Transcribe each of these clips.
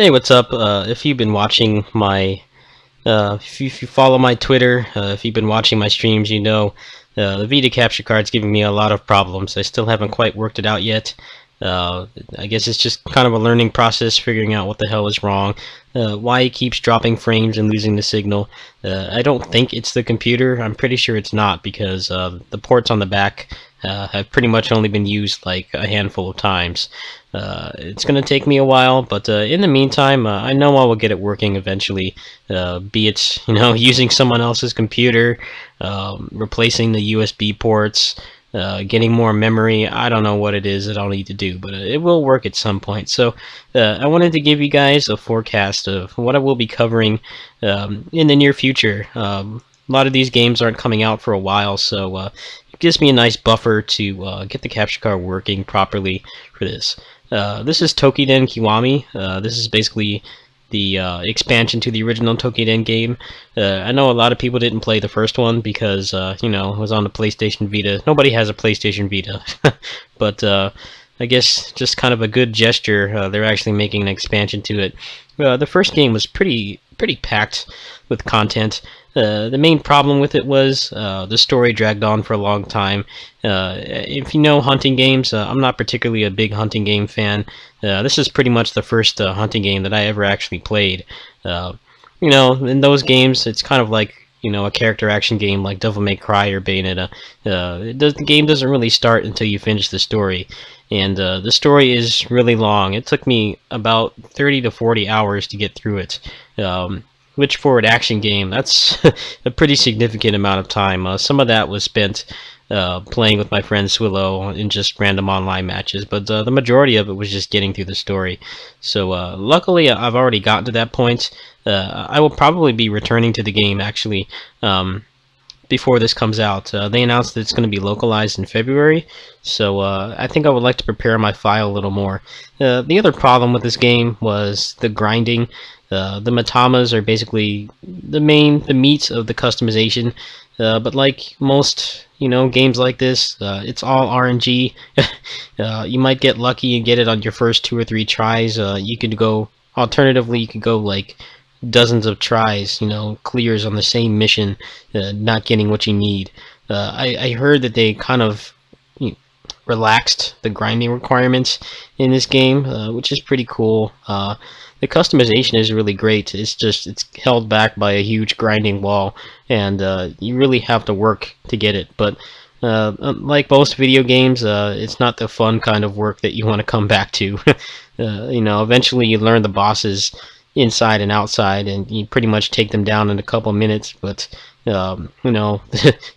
Hey, what's up? If you've been watching my, if you follow my Twitter, if you've been watching my streams, you know the Vita capture card's giving me a lot of problems. I still haven't quite worked it out yet. I guess it's just kind of a learning process, figuring out what the hell is wrong, why it keeps dropping frames and losing the signal. I don't think it's the computer. I'm pretty sure it's not because the ports on the back have pretty much only been used like a handful of times. It's going to take me a while, but in the meantime, I know I will get it working eventually. Be it, using someone else's computer, replacing the USB ports, getting more memory. I don't know what it is that I'll need to do, but it will work at some point. So I wanted to give you guys a forecast of what I will be covering in the near future. A lot of these games aren't coming out for a while, so it gives me a nice buffer to get the capture card working properly for this. This is Toukiden Kiwami. This is basically the expansion to the original Toukiden game. I know a lot of people didn't play the first one because, it was on the PlayStation Vita. Nobody has a PlayStation Vita. But I guess just kind of a good gesture, they're actually making an expansion to it. The first game was pretty packed with content. The main problem with it was the story dragged on for a long time. If you know hunting games, I'm not particularly a big hunting game fan. This is pretty much the first hunting game that I ever actually played. In those games, it's kind of like a character action game like Devil May Cry or Bayonetta. The game doesn't really start until you finish the story, and the story is really long. It took me about 30 to 40 hours to get through it. Which for an action game, that's a pretty significant amount of time. Some of that was spent playing with my friend Swillow in just random online matches, but the majority of it was just getting through the story. So luckily, I've already gotten to that point. I will probably be returning to the game, actually, before this comes out. They announced that it's going to be localized in February, so I think I would like to prepare my file a little more. The other problem with this game was the grinding. The matamas are basically the meat of the customization, but like most games like this, it's all RNG. You might get lucky and get it on your first 2 or 3 tries. Alternatively, you could go like dozens of tries, clears on the same mission, not getting what you need. I heard that they kind of relaxed the grinding requirements in this game, which is pretty cool. The customization is really great. It's held back by a huge grinding wall, and you really have to work to get it. But like most video games, it's not the fun kind of work that you want to come back to. Eventually you learn the bosses inside and outside, and you pretty much take them down in a couple minutes. But the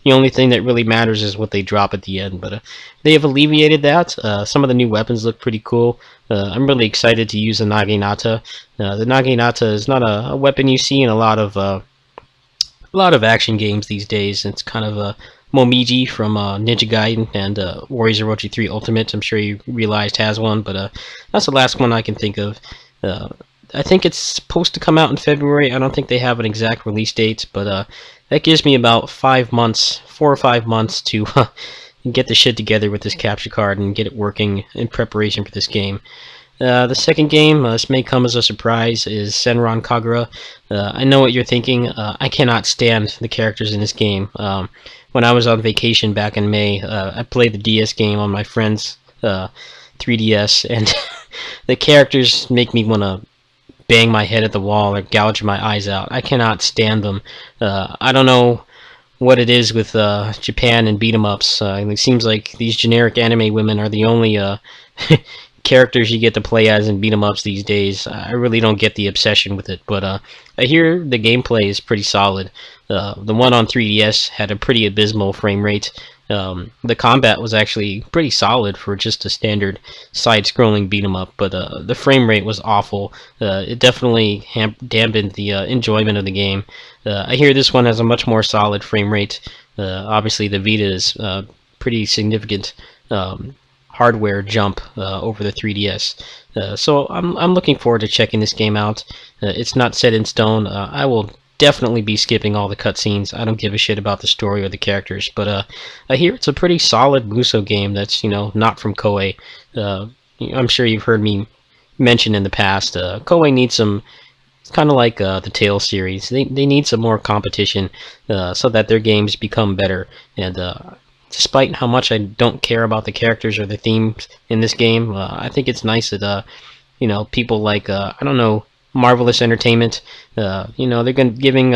only thing that really matters is what they drop at the end. But they have alleviated that. Some of the new weapons look pretty cool. I'm really excited to use the Naginata. The Naginata is not a weapon you see in a lot of action games these days. It's kind of a Momiji from Ninja Gaiden and Warriors Orochi 3 Ultimate. I'm sure you realized has one, but that's the last one I can think of. I think it's supposed to come out in February. I don't think they have an exact release date, but that gives me about 4 or 5 months to get the shit together with this capture card and get it working in preparation for this game. The second game, this may come as a surprise, is Senran Kagura. I know what you're thinking. I cannot stand the characters in this game. When I was on vacation back in May, I played the DS game on my friend's 3DS, and the characters make me want to bang my head at the wall or gouge my eyes out. I cannot stand them. I don't know what it is with Japan and beat-em-ups. It seems like these generic anime women are the only characters you get to play as in beat-em-ups these days. I really don't get the obsession with it, but I hear the gameplay is pretty solid. The one on 3DS had a pretty abysmal frame rate. The combat was actually pretty solid for just a standard side-scrolling beat-em-up, but the frame rate was awful. It definitely dampened the enjoyment of the game. I hear this one has a much more solid frame rate. Obviously, the Vita is pretty significant hardware jump over the 3DS. So I'm looking forward to checking this game out. It's not set in stone. I will definitely be skipping all the cutscenes. I don't give a shit about the story or the characters, but I hear it's a pretty solid Muso game that's not from Koei. I'm sure you've heard me mentioned in the past, Koei needs some. It's kind of like the Tales series. They need some more competition so that their games become better. And despite how much I don't care about the characters or the themes in this game, I think it's nice that you know, people like I don't know, Marvelous Entertainment, you know, they're giving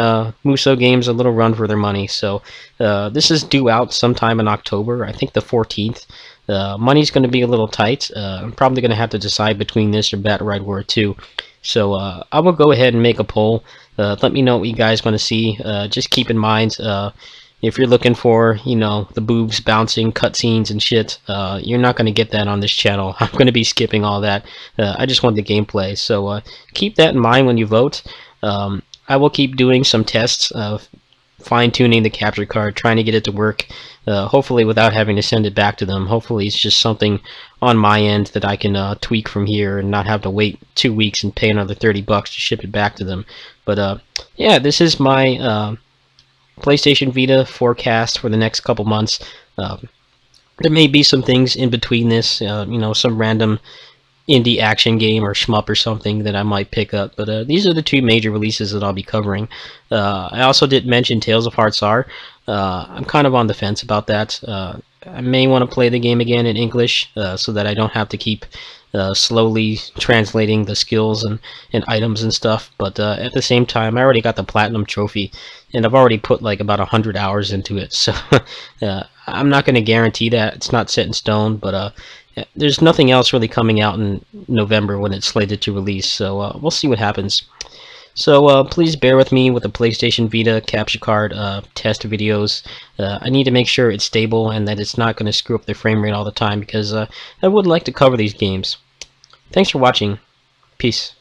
Muso Games a little run for their money. So this is due out sometime in October, I think the 14th. Money's going to be a little tight. I'm probably going to have to decide between this or Battride War 2. So I will go ahead and make a poll. Let me know what you guys want to see. Just keep in mind, if you're looking for, you know, the boobs bouncing, cutscenes and shit, you're not going to get that on this channel. I'm going to be skipping all that. I just want the gameplay. So keep that in mind when you vote. I will keep doing some tests of fine-tuning the capture card, trying to get it to work, hopefully without having to send it back to them. Hopefully it's just something on my end that I can tweak from here and not have to wait 2 weeks and pay another $30 to ship it back to them. But yeah, this is my PlayStation Vita forecast for the next couple months. There may be some things in between this, you know, some random indie action game or shmup or something that I might pick up, but these are the two major releases that I'll be covering. I also did mention Tales of Hearts R. I'm kind of on the fence about that. I may want to play the game again in English so that I don't have to keep slowly translating the skills and items and stuff, but at the same time I already got the Platinum Trophy and I've already put like about 100 hours into it, so I'm not going to guarantee that. It's not set in stone, but there's nothing else really coming out in November when it's slated to release, so we'll see what happens. So please bear with me with the PlayStation Vita capture card test videos. I need to make sure it's stable and that it's not going to screw up the frame rate all the time, because I would like to cover these games. Thanks for watching. Peace.